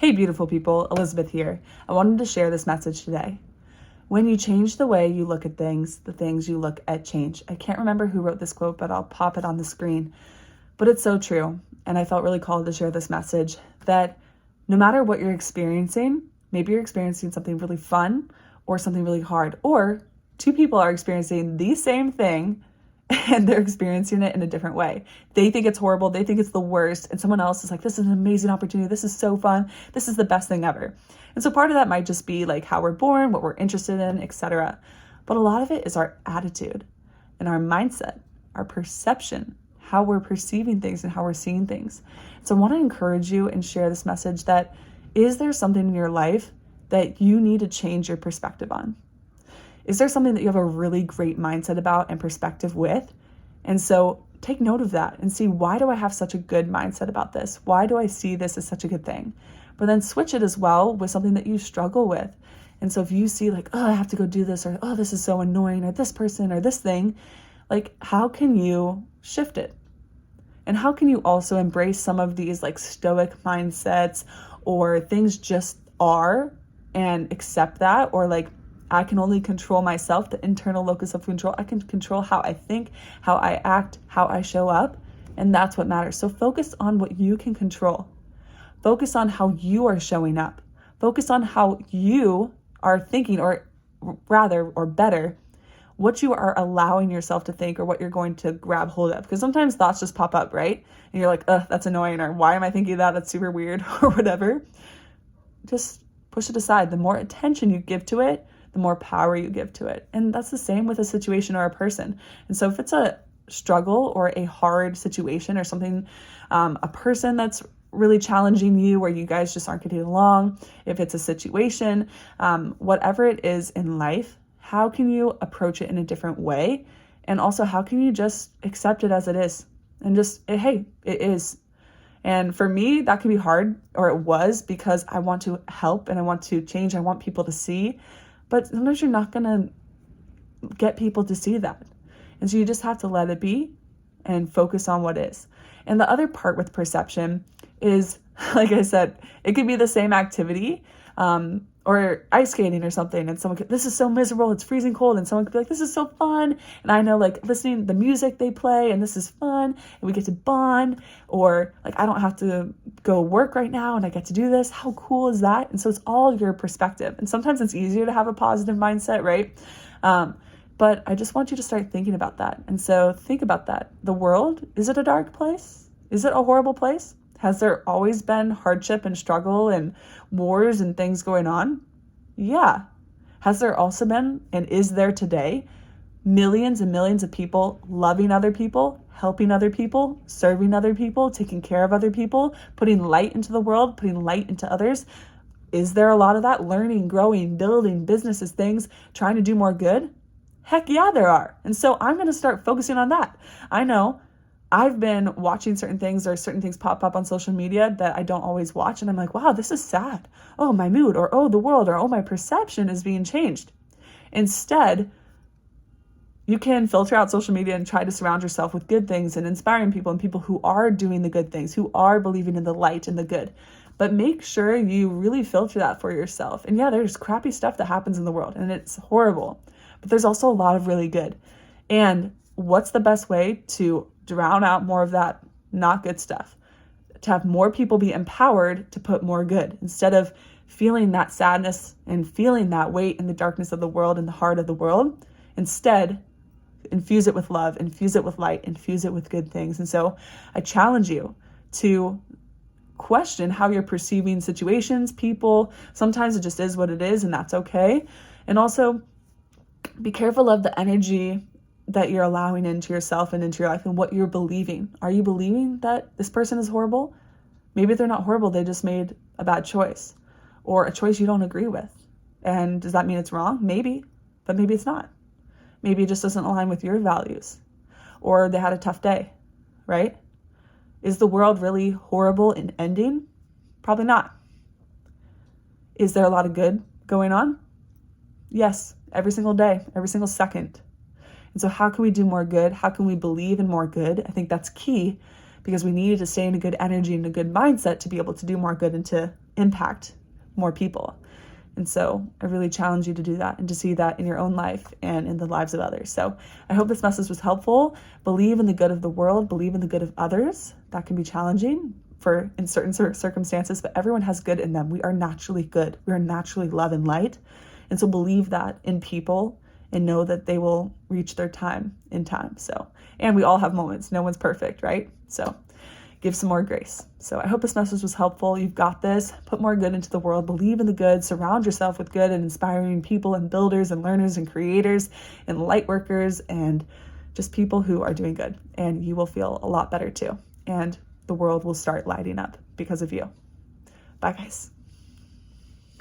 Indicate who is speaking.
Speaker 1: Hey, beautiful people, Elizabeth here. I wanted to share this message today. When you change the way you look at things, the things you look at change. I can't remember who wrote this quote, but I'll pop it on the screen. But it's so true. And I felt really called to share this message that no matter what you're experiencing, maybe you're experiencing something really fun or something really hard, or two people are experiencing the same thing and they're experiencing it in a different way. They think it's horrible. They think it's the worst. And someone else is like, this is an amazing opportunity. This is so fun. This is the best thing ever. And so part of that might just be like how we're born, what we're interested in, etc. But a lot of it is our attitude and our mindset, our perception, how we're perceiving things and how we're seeing things. So I want to encourage you and share this message that is there something in your life that you need to change your perspective on? Is there something that you have a really great mindset about and perspective with? And so take note of that and see, why do I have such a good mindset about this? Why do I see this as such a good thing? But then switch it as well with something that you struggle with. And so if you see like, oh, I have to go do this, or oh, this is so annoying, or this person or this thing, like how can you shift it? And how can you also embrace some of these like stoic mindsets or things just are and accept that, or like, I can only control myself, the internal locus of control. I can control how I think, how I act, how I show up, and that's what matters. So focus on what you can control. Focus on how you are showing up. Focus on how you are thinking, or rather, or better, what you are allowing yourself to think or what you're going to grab hold of. Because sometimes thoughts just pop up, right? And you're like, ugh, that's annoying, or why am I thinking that? That's super weird, or whatever. Just push it aside. The more attention you give to it, the more power you give to it. And that's the same with a situation or a person. And so if it's a struggle or a hard situation or something, a person that's really challenging you where you guys just aren't getting along, if it's a situation, whatever it is in life, how can you approach it in a different way? And also, how can you just accept it as it is? And just, hey, it is. And for me, that can be hard, or it was, because I want to help and I want to change. I want people to see. But sometimes you're not going to get people to see that. And so you just have to let it be and focus on what is. And the other part with perception is, like I said, it could be the same activity or ice skating or something. And someone could, this is so miserable, it's freezing cold. And someone could be like, this is so fun. And I know, like, listening to the music they play and this is fun. And we get to bond. Or like, I don't have to go work right now and I get to do this. How cool is that? And so it's all your perspective. And sometimes it's easier to have a positive mindset, right? But I just want you to start thinking about that. And so think about that. The world, is it a dark place? Is it a horrible place? Has there always been hardship and struggle and wars and things going on? Yeah. Has there also been, and is there today, millions and millions of people loving other people, helping other people, serving other people, taking care of other people, putting light into the world, putting light into others? Is there a lot of that? Learning, growing, building businesses, things, trying to do more good? Heck yeah, there are. And so I'm going to start focusing on that. I know I've been watching certain things, or certain things pop up on social media that I don't always watch. And I'm like, wow, this is sad. Oh, my mood, or oh, the world, or oh, my perception is being changed. Instead, you can filter out social media and try to surround yourself with good things and inspiring people and people who are doing the good things, who are believing in the light and the good. But make sure you really filter that for yourself. And yeah, there's crappy stuff that happens in the world and it's horrible, but there's also a lot of really good. And what's the best way to drown out more of that not good stuff? To have more people be empowered to put more good, instead of feeling that sadness and feeling that weight in the darkness of the world, in the heart of the world. Instead, infuse it with love, infuse it with light, infuse it with good things. And so I challenge you to question how you're perceiving situations, people. Sometimes it just is what it is, and that's okay. And also be careful of the energy that you're allowing into yourself and into your life and what you're believing. Are you believing that this person is horrible? Maybe they're not horrible. They just made a bad choice, or a choice you don't agree with. And does that mean it's wrong? Maybe, but maybe it's not. Maybe it just doesn't align with your values, or they had a tough day, right? Is the world really horrible in ending? Probably not. Is there a lot of good going on? Yes, every single day, every single second. And so how can we do more good? How can we believe in more good? I think that's key, because we need to stay in a good energy and a good mindset to be able to do more good and to impact more people. And so I really challenge you to do that and to see that in your own life and in the lives of others. So I hope this message was helpful. Believe in the good of the world, believe in the good of others. That can be challenging in certain circumstances, but everyone has good in them. We are naturally good. We are naturally love and light. And so believe that in people and know that they will reach their time in time. So, and we all have moments. No one's perfect, right? So give some more grace. So I hope this message was helpful. You've got this. Put more good into the world. Believe in the good. Surround yourself with good and inspiring people and builders and learners and creators and light workers and just people who are doing good. And you will feel a lot better too. And the world will start lighting up because of you. Bye, guys.